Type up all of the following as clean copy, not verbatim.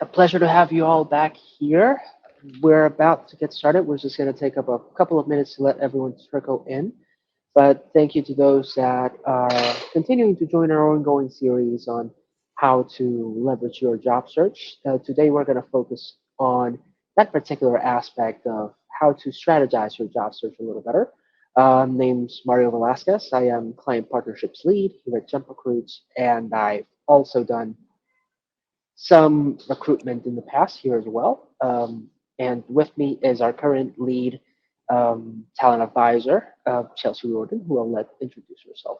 A pleasure to have you all back here. We're about to get started. We're just going to take up a couple of minutes to let everyone trickle in. But thank you to those that are continuing to join our ongoing series on how to leverage your job search. Today, we're going to focus on that particular aspect of how to strategize your job search a little better. Name's Mario Velasquez. I am Client Partnerships Lead here at Jump Recruits, and I've also done some recruitment in the past here as well. And with me is our current lead talent advisor, Chelsea Riordan, who I'll let introduce herself.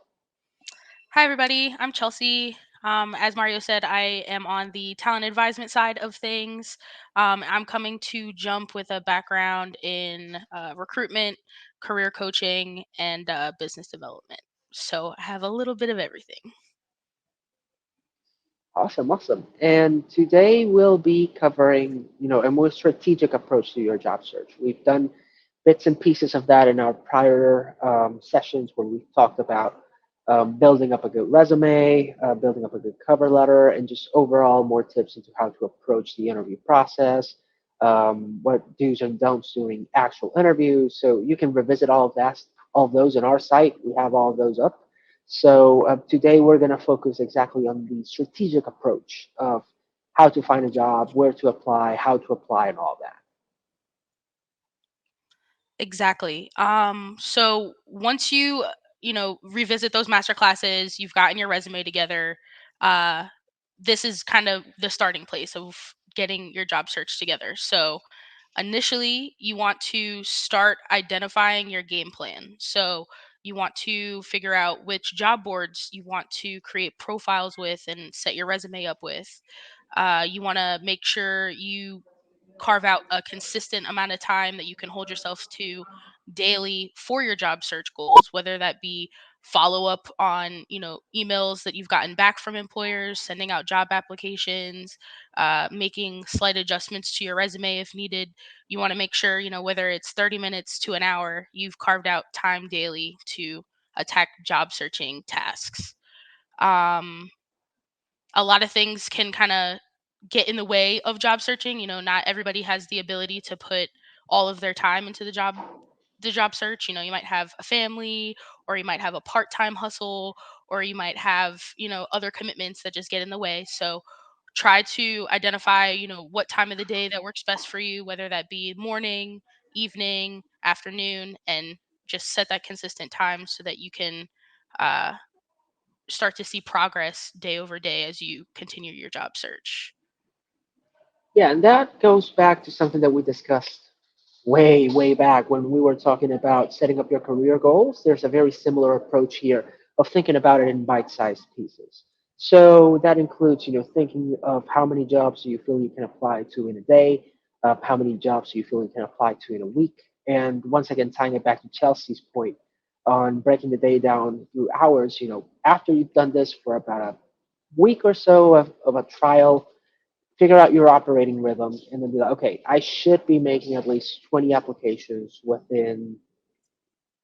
Hi, everybody. I'm Chelsea. As Mario said, I am on the talent advisement side of things. I'm coming to Jump with a background in recruitment, career coaching, and business development. So I have a little bit of everything. Awesome, awesome. And today we'll be covering, a more strategic approach to your job search. We've done bits and pieces of that in our prior sessions where we've talked about building up a good resume, building up a good cover letter, and just overall more tips into how to approach the interview process, what do's and don'ts during actual interviews. So you can revisit all of those on our site. We have all of those up. So today we're going to focus exactly on the strategic approach of how to find a job, where to apply, how to apply, and all that. Exactly. So once you revisit those master classes, you've gotten your resume together. Uh, this is kind of the starting place of getting your job search together. So initially, you want to start identifying your game plan. So you want to figure out which job boards you want to create profiles with and set your resume up with. You want to make sure you carve out a consistent amount of time that you can hold yourself to daily for your job search goals, whether that be follow up on emails that you've gotten back from employers, sending out job applications, making slight adjustments to your resume if needed. You want to make sure, whether it's 30 minutes to an hour, you've carved out time daily to attack job searching tasks. um, a lot of things can kind of get in the way of job searching. Not everybody has the ability to put all of their time into the job search. You might have a family, or you might have a part-time hustle, or you might have, other commitments that just get in the way. So try to identify, what time of the day that works best for you, whether that be morning, evening, afternoon, and just set that consistent time so that you can uh, start to see progress day over day as you continue your job search. Yeah, and that goes back to something that we discussed way back when we were talking about setting up your career goals. There's a very similar approach here of thinking about it in bite-sized pieces. So that includes, thinking of how many jobs do you feel you can apply to in a day, how many jobs do you feel you can apply to in a week, and once again tying it back to Chelsea's point on breaking the day down through hours. After you've done this for about a week or so of a trial, figure out your operating rhythm, and then be like, okay, I should be making at least 20 applications within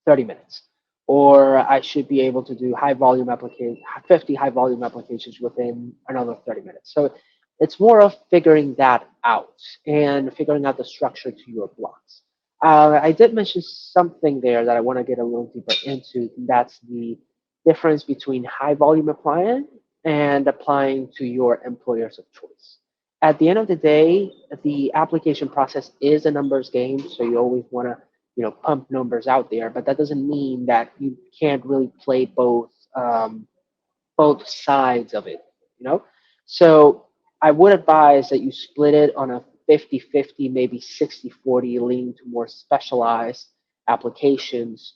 30 minutes, or I should be able to do 50 high volume applications within another 30 minutes. So it's more of figuring that out and figuring out the structure to your blocks. I did mention something there that I want to get a little deeper into. That's the difference between high volume applying and applying to your employers of choice. At the end of the day, the application process is a numbers game, so you always want to pump numbers out there, but that doesn't mean that you can't really play both sides of it, you know? So I would advise that you split it on a 50-50, maybe 60-40, lean to more specialized applications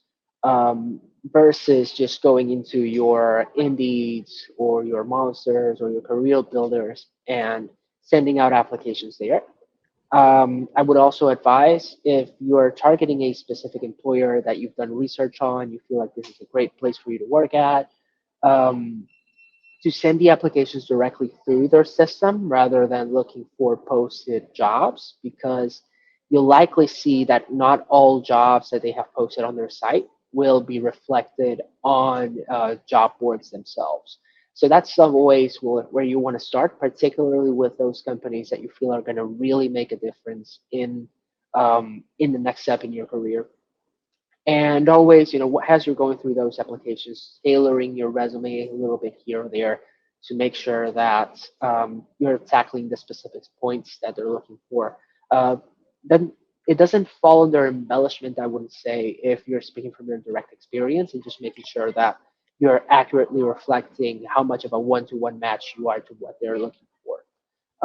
versus just going into your Indeeds or your Monsters or your Career Builders and sending out applications there. I would also advise, if you're targeting a specific employer that you've done research on, you feel like this is a great place for you to work at, um, to send the applications directly through their system rather than looking for posted jobs, because you'll likely see that not all jobs that they have posted on their site will be reflected on job boards themselves. So that's some ways where you want to start, particularly with those companies that you feel are going to really make a difference in the next step in your career. And always, as you're going through those applications, tailoring your resume a little bit here or there to make sure that you're tackling the specific points that they're looking for. Uh, then it doesn't fall under embellishment, I wouldn't say, if you're speaking from your direct experience and just making sure that you're accurately reflecting how much of a one-to-one match you are to what they're looking for.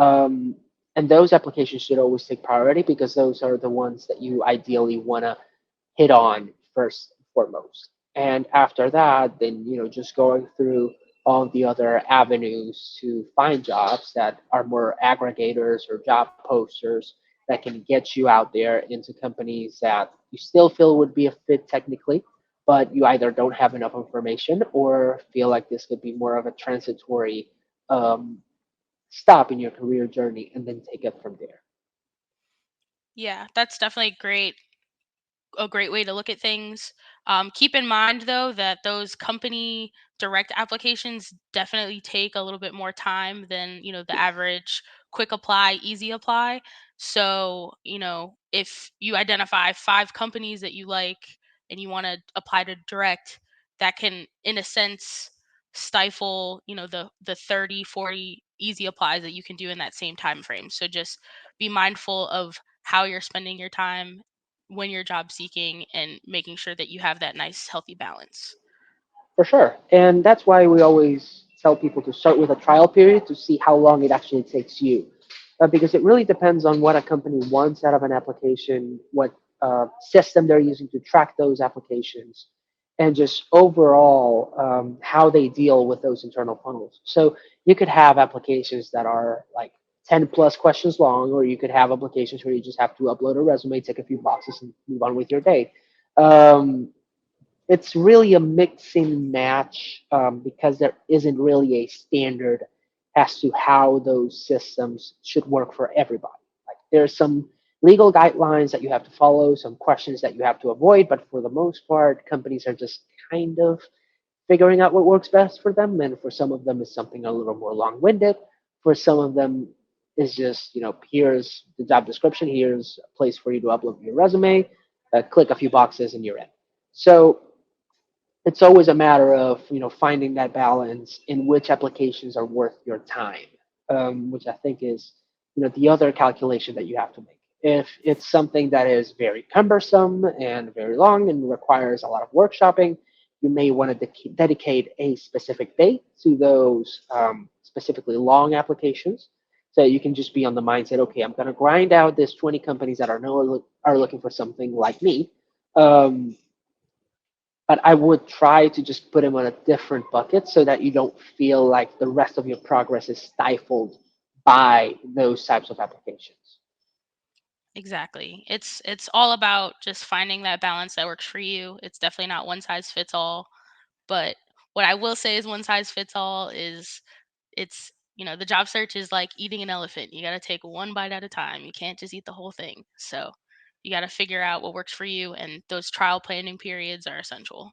Um, and those applications should always take priority because those are the ones that you ideally want to hit on first and foremost. And after that, then just going through all the other avenues to find jobs that are more aggregators or job posters that can get you out there into companies that you still feel would be a fit technically, but you either don't have enough information or feel like this could be more of a transitory um, stop in your career journey and then take it from there. Yeah, that's definitely a great way to look at things. Keep in mind though that those company direct applications definitely take a little bit more time than the average quick apply, easy apply. So if you identify 5 companies that you like and you want to apply to direct, that can in a sense stifle the 30-40 easy applies that you can do in that same time frame. So just be mindful of how you're spending your time when you're job seeking and making sure that you have that nice healthy balance. For sure. And that's why we always tell people to start with a trial period to see how long it actually takes you. Because it really depends on what a company wants out of an application, what system they're using to track those applications, and just overall how they deal with those internal funnels. So you could have applications that are like 10 plus questions long, or you could have applications where you just have to upload a resume, tick a few boxes, and move on with your day. Um, it's really a mix and match because there isn't really a standard as to how those systems should work for everybody. Like there's some legal guidelines that you have to follow, some questions that you have to avoid, but for the most part, companies are just kind of figuring out what works best for them. And for some of them, is something a little more long-winded. For some of them, is just here's the job description, here's a place for you to upload your resume, click a few boxes, and you're in. So it's always a matter of finding that balance in which applications are worth your time, which I think is the other calculation that you have to make. If it's something that is very cumbersome and very long and requires a lot of workshopping, you may want to dedicate a specific day to those specifically long applications. So you can just be on the mindset, okay, I'm going to grind out this 20 companies that are looking for something like me. Um, but I would try to just put them on a different bucket so that you don't feel like the rest of your progress is stifled by those types of applications. Exactly. It's all about just finding that balance that works for you. It's definitely not one size fits all, but what I will say is one size fits all is it's the job search is like eating an elephant. You got to take one bite at a time. You can't just eat the whole thing. So, you got to figure out what works for you, and those trial planning periods are essential.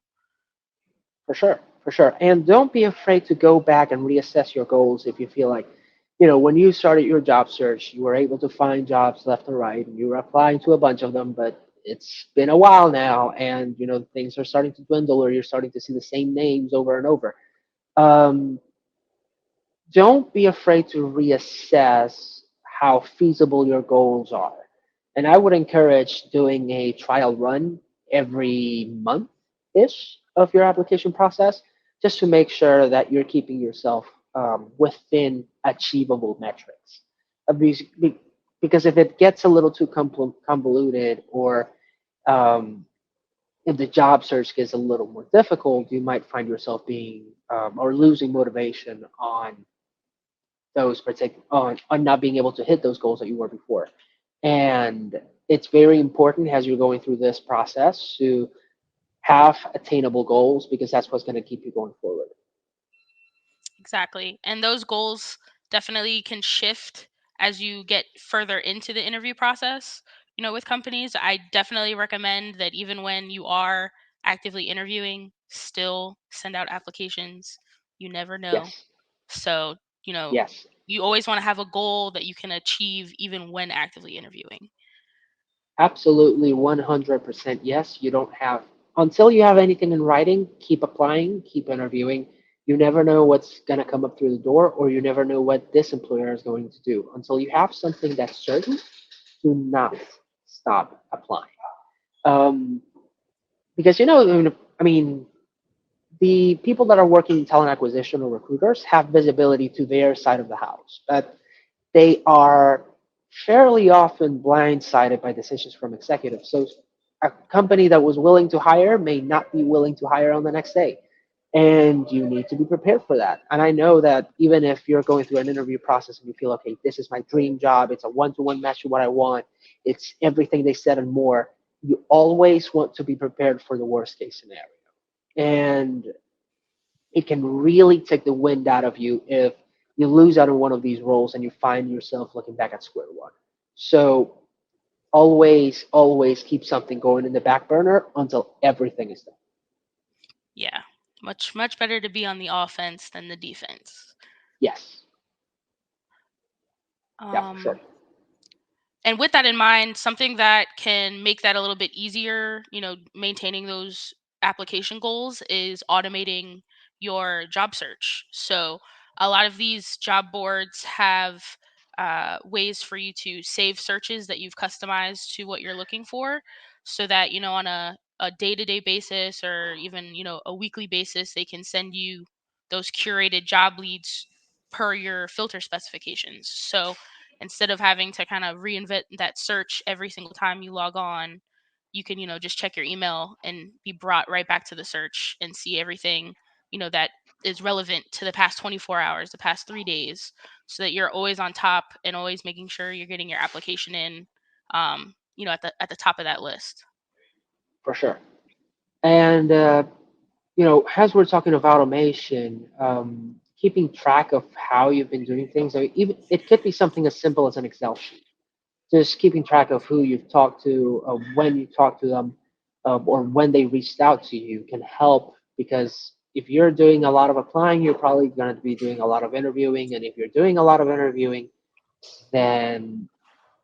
For sure, for sure. And don't be afraid to go back and reassess your goals if you feel like, when you started your job search, you were able to find jobs left and right, and you were applying to a bunch of them, but it's been a while now, and things are starting to dwindle, or you're starting to see the same names over and over. Um, don't be afraid to reassess how feasible your goals are. And I would encourage doing a trial run every month ish of your application process just to make sure that you're keeping yourself within achievable metrics. Uh, Because because if it gets a little too convoluted or um, if the job search gets a little more difficult, you might find yourself being or losing motivation on on not being able to hit those goals that you were before. And it's very important as you're going through this process to have attainable goals because that's what's going to keep you going forward. Exactly. And those goals definitely can shift as you get further into the interview process. With companies, I definitely recommend that even when you are actively interviewing, still send out applications. You never Yes. know. So, you know, Yes, you always want to have a goal that you can achieve even when actively interviewing. absolutely 100% yes. You don't have, until you have anything in writing, keep applying, keep interviewing. You never know what's going to come up through the door, or you never know what this employer is going to do. Until you have something that's certain, do not stop applying. Um, because, I mean, the people that are working in talent acquisition or recruiters have visibility to their side of the house, but they are fairly often blindsided by decisions from executives. So a company that was willing to hire may not be willing to hire on the next day. And you need to be prepared for that. And I know that even if you're going through an interview process and you feel, okay, this is my dream job, it's a one-to-one match to what I want, it's everything they said and more, you always want to be prepared for the worst case scenario. And it can really take the wind out of you if you lose out on one of these roles and you find yourself looking back at square one. So always, always keep something going in the back burner until everything is done. Yeah. Much better to be on the offense than the defense. Yes. Yeah, for sure. Um and with that in mind, something that can make that a little bit easier, maintaining those application goals is automating your job search. So, a lot of these job boards have ways for you to save searches that you've customized to what you're looking for, so that, on a day-to-day basis, or even, a weekly basis, they can send you those curated job leads per your filter specifications. So, instead of having to kind of reinvent that search every single time you log on, you can, just check your email and be brought right back to the search and see everything, that is relevant to the past 24 hours, the past 3 days, so that you're always on top and always making sure you're getting your application in, at the top of that list. For sure. And, as we're talking of automation, keeping track of how you've been doing things, I mean, even it could be something as simple as an Excel sheet. Just keeping track of who you've talked to, when you talked to them, or when they reached out to you can help, because if you're doing a lot of applying, you're probably going to be doing a lot of interviewing. And if you're doing a lot of interviewing, then,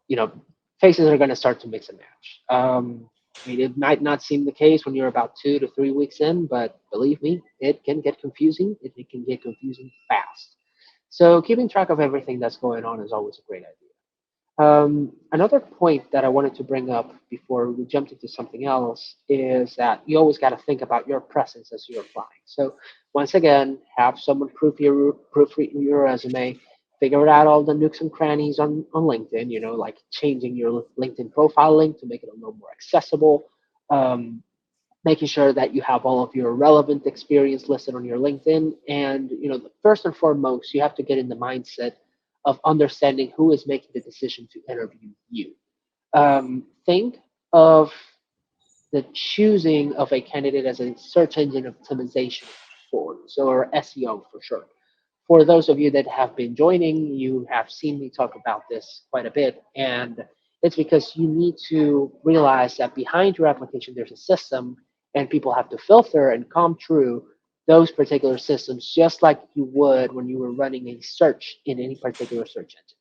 you know, faces are going to start to mix and match. I mean, it might not seem the case when you're about 2 to 3 weeks in, but believe me, it can get confusing. It can get confusing fast. So keeping track of everything that's going on is always a great idea. Another point that I wanted to bring up before we jumped into something else is that you always got to think about your presence as you're applying. So once again, have someone proofread your resume, figure out all the nooks and crannies on LinkedIn, like changing your LinkedIn profile link to make it a little more accessible, um, making sure that you have all of your relevant experience listed on your LinkedIn. And, first and foremost, you have to get in the mindset of understanding who is making the decision to interview you. Think of the choosing of a candidate as a search engine optimization tool, so or SEO for sure. For those of you that have been joining, you have seen me talk about this quite a bit, and it's because you need to realize that behind your application there's a system, and people have to filter and comb through those particular systems just like you would when you were running a search in any particular search engine.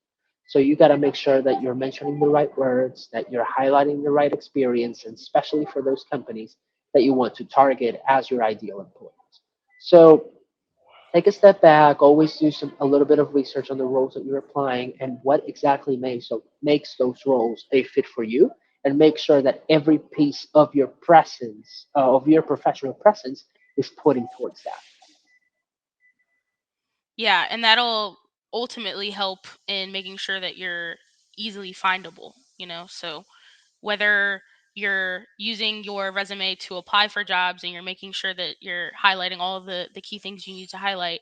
So you got to make sure that you're mentioning the right words, that you're highlighting the right experience, and especially for those companies that you want to target as your ideal employees. So take a step back, always do a little bit of research on the roles that you're applying and what exactly makes those roles a fit for you, and make sure that every piece of your presence, of your professional presence, is putting towards that. Yeah, and that'll ultimately help in making sure that you're easily findable, so whether you're using your resume to apply for jobs and you're making sure that you're highlighting all of the key things you need to highlight,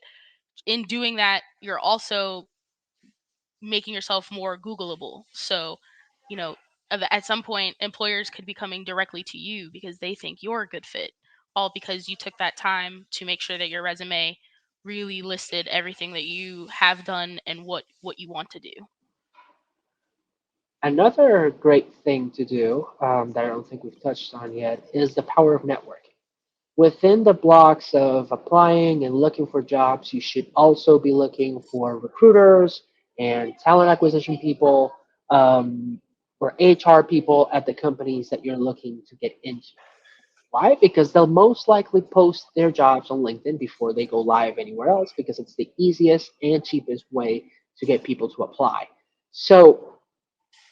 in doing that you're also making yourself more googleable. So, you know at some point employers could be coming directly to you because they think you're a good fit, all because you took that time to make sure that your resume really listed everything that you have done and what you want to do. Another great thing to do, that I don't think we've touched on yet, is the power of networking. Within the blocks of applying and looking for jobs, you should also be looking for recruiters and talent acquisition people, or HR people at the companies that you're looking to get into. Why? Because they'll most likely post their jobs on LinkedIn before they go live anywhere else because it's the easiest and cheapest way to get people to apply. So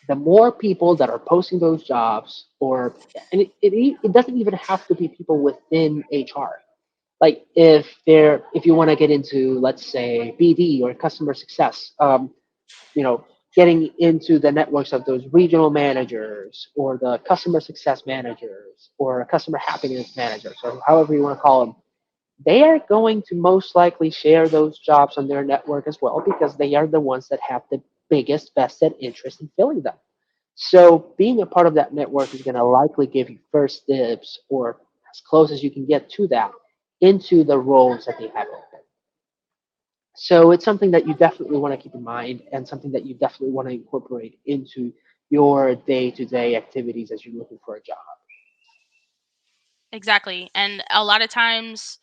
the more people that are posting those jobs, it doesn't even have to be people within HR. Like if you want to get into, let's say, BD or customer success, you know, getting into the networks of those regional managers or the customer success managers or customer happiness managers or however you want to call them, they are going to most likely share those jobs on their network as well because they are the ones that have the biggest vested interest in filling them. So being a part of that network is going to likely give you first dibs or as close as you can get to that into the roles that they have open. So it's something that you definitely want to keep in mind and something that you definitely want to incorporate into your day-to-day activities as you're looking for a job. Exactly. And a lot of times,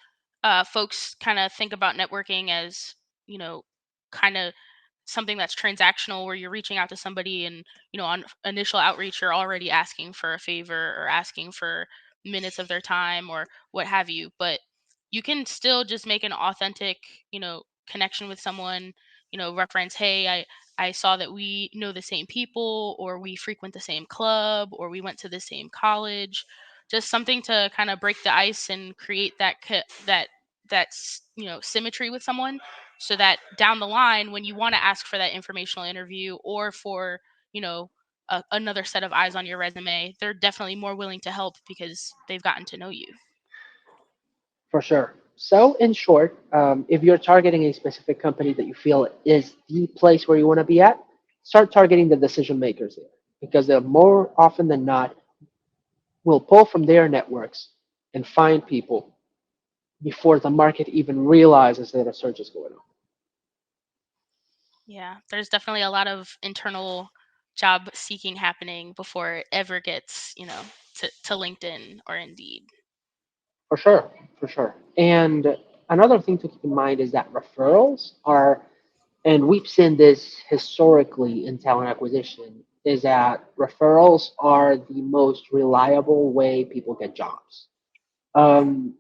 folks kind of think about networking as, you know, kind of something that's transactional where you're reaching out to somebody and, on initial outreach, you're already asking for a favor or asking for minutes of their time or what have you. But you can still just make an authentic, connection with someone, reference, hey, I saw that we know the same people or we frequent the same club or we went to the same college, just something to kind of break the ice and create that's symmetry with someone, so that down the line when you want to ask for that informational interview or for you know another set of eyes on your resume, they're definitely more willing to help because they've gotten to know you. For sure. So, in short, if you're targeting a specific company that you feel is the place where you want to be at, start targeting the decision makers there because they're more often than not will pull from their networks and find people before the market even realizes that a search is going on. Yeah, there's definitely a lot of internal job seeking happening before it ever gets to LinkedIn or Indeed. For sure, for sure. And another thing to keep in mind is that referrals are, and we've seen this historically in talent acquisition, is that referrals are the most reliable way people get jobs. Um,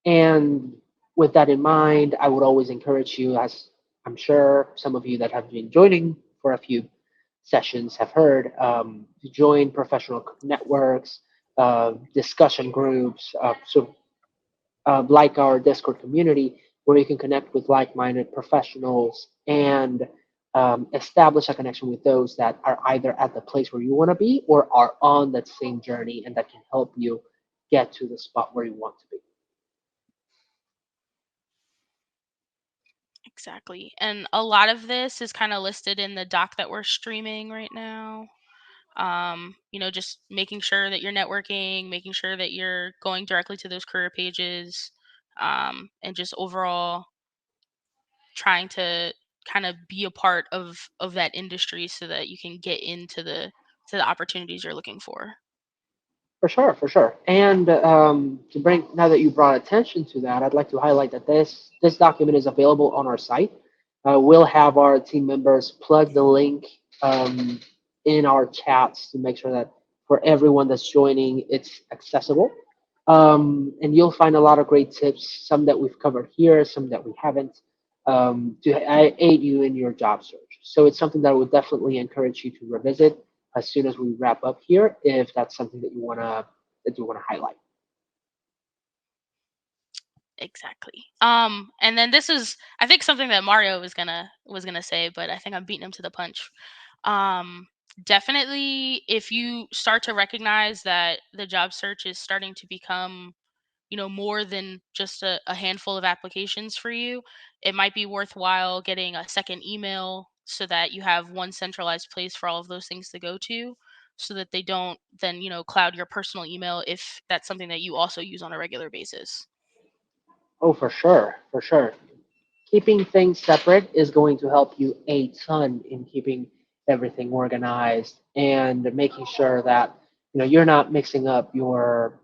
and with that in mind, I would always encourage you, as I'm sure some of you that have been joining for a few sessions have heard, to join professional networks, discussion groups, like our Discord community, where you can connect with like-minded professionals and establish a connection with those that are either at the place where you want to be or are on that same journey and that can help you get to the spot where you want to be. Exactly. And a lot of this is kind of listed in the doc that we're streaming right now. Just making sure that you're networking, making sure that you're going directly to those career pages, and just overall trying to kind of be a part of that industry so that you can get into the opportunities you're looking for. For sure, for sure. And to bring now that you brought attention to that, I'd like to highlight that this document is available on our site. We'll have our team members plug the link in our chats to make sure that for everyone that's joining, it's accessible. And you'll find a lot of great tips, some that we've covered here, some that we haven't, to aid you in your job search. So it's something that I would definitely encourage you to revisit as soon as we wrap up here, if that's something that you wanna highlight. Exactly. And then this is, I think, something that Mario was gonna say, but I think I'm beating him to the punch. Um, Definitely, if you start to recognize that the job search is starting to become, more than just a handful of applications for you, it might be worthwhile getting a second email so that you have one centralized place for all of those things to go to, so that they don't then, cloud your personal email if that's something that you also use on a regular basis. Oh, for sure, for sure. Keeping things separate is going to help you a ton in keeping everything organized and making sure that you're not mixing up your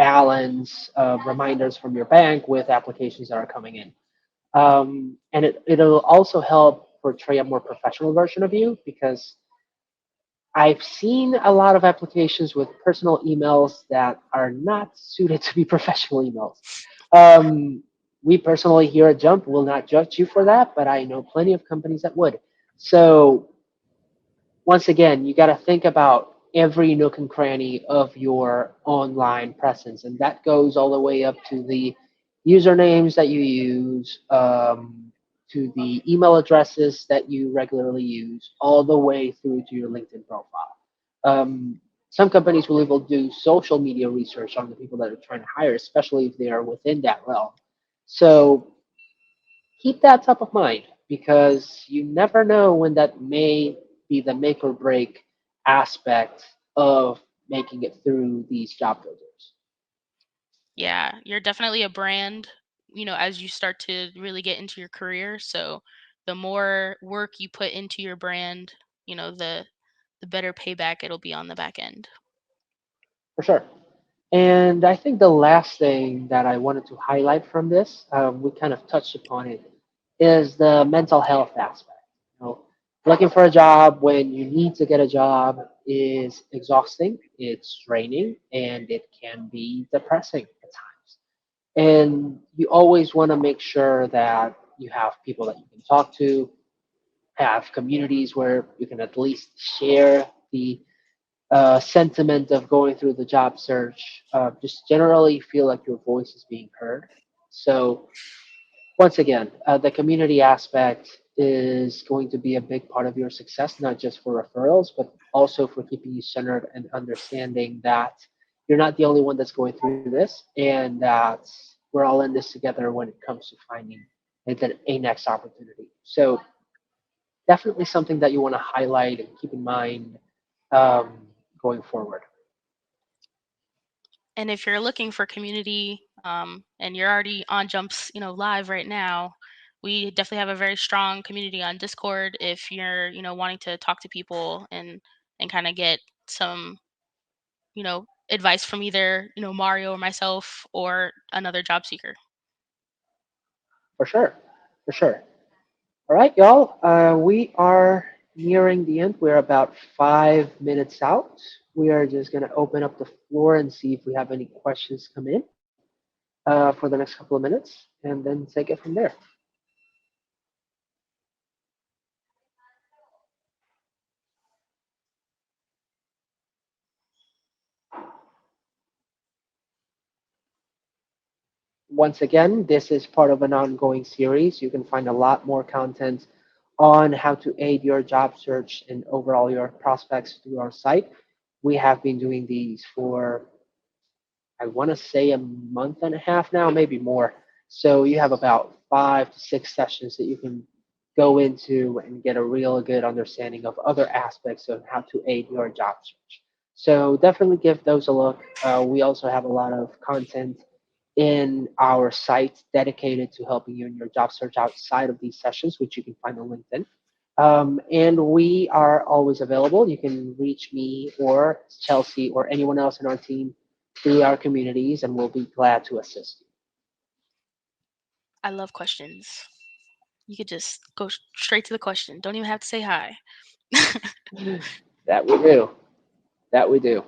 balance reminders from your bank with applications that are coming in. And it'll also help portray a more professional version of you because I've seen a lot of applications with personal emails that are not suited to be professional emails. Um, we personally here at Jump will not judge you for that, but I know plenty of companies that would. So once again, you got to think about every nook and cranny of your online presence, and that goes all the way up to the usernames that you use, to the email addresses that you regularly use, all the way through to your LinkedIn profile. Some companies will even do social media research on the people that are trying to hire, especially if they are within that realm. So keep that top of mind because you never know when that may be the make or break aspect of making it through these job filters. Yeah, you're definitely a brand, as you start to really get into your career. So the more work you put into your brand, the better payback it'll be on the back end. For sure. And I think the last thing that I wanted to highlight from this, we kind of touched upon it, is the mental health aspect. You know, looking for a job when you need to get a job is exhausting, it's draining, and it can be depressing at times. And you always want to make sure that you have people that you can talk to, have communities where you can at least share the sentiment of going through the job search, just generally feel like your voice is being heard. So, once again, the community aspect is going to be a big part of your success, not just for referrals, but also for keeping you centered and understanding that you're not the only one that's going through this and that we're all in this together when it comes to finding a next opportunity. So, definitely something that you want to highlight and keep in mind um, going forward. And if you're looking for community, and you're already on Jumps, live right now, we definitely have a very strong community on Discord. If you're, wanting to talk to people and kind of get some, advice from either, Mario or myself or another job seeker. For sure. For sure. All right, y'all. We are nearing the end. We're about 5 minutes out. We are just going to open up the floor and see if we have any questions come in for the next couple of minutes and then take it from there. Once again, this is part of an ongoing series. You can find a lot more content on how to aid your job search and overall your prospects through our site. We have been doing these for, I want to say, a month and a half now, maybe more. So you have about 5 to 6 sessions that you can go into and get a real good understanding of other aspects of how to aid your job search. So definitely give those a look. We also have a lot of content in our site dedicated to helping you in your job search outside of these sessions, which you can find on LinkedIn. And we are always available. You can reach me or Chelsea or anyone else in our team through our communities, and we'll be glad to assist I love questions. You could just go straight to the question. Don't even have to say hi. you. That we do. That we do.